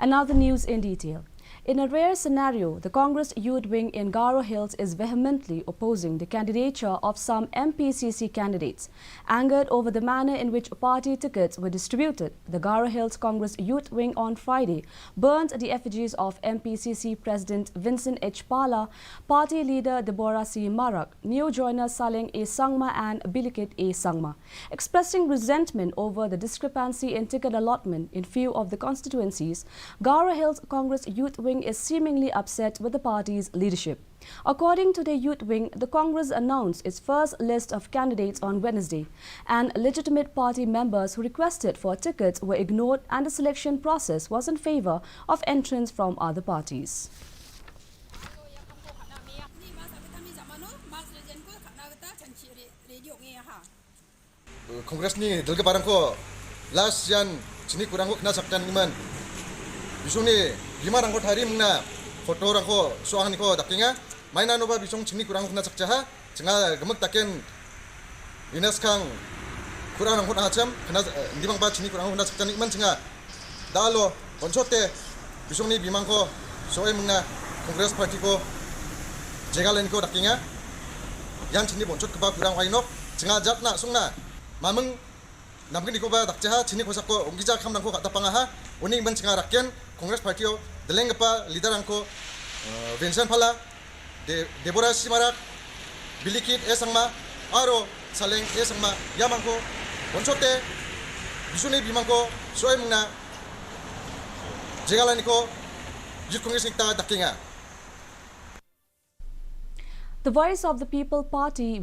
And now the news in detail. In a rare scenario, the Congress youth wing in Garo Hills is vehemently opposing the candidature of some MPCC candidates. Angered over the manner in which party tickets were distributed, the Garo Hills Congress youth wing on Friday burned the effigies of MPCC President Vincent H. Pala, party leader Deborah C. Marak, new joiner Saleng A. Sangma and Bilikit A. Sangma, expressing resentment over the discrepancy in ticket allotment in few of the constituencies. Garo Hills Congress youth wing is seemingly upset with the party's leadership. According to the youth wing, the Congress announced its first list of candidates on Wednesday, and legitimate party members who requested for tickets were ignored, and the selection process was in favor of entrants from other parties. Congress ni dalga barang ko last yan sini kurang ko kena saktan iman bisung ni lima rang ko thari muna foto rang ko soang ni ko dakinga maina no ba bisung sini kurang ko kena sakja ha cenga gemuk taken inas kang kurang rang ko nacham kena di bang ba sini kurang ko kena saktan iman cenga dalo bonchote bisung ni bimang ko soe muna Congress party ko jegalen ko dakinga yan sini bonchot ke ba kurang wainok cenga jatna sungna mameng namkin ko ba dakjaha chini ko sakko ongija khamnang ko kata pangaha uning ban chinga rakyen Congress party o deleng pa leader angko Vincent Phala Deborah C. Marak Bilikit A. Sangma aro Saleng A. Sangma yamangko bonchote bisune bimangko soe mungna jegalani ko Youth Congress ikta dakinga. The Voice of the People Party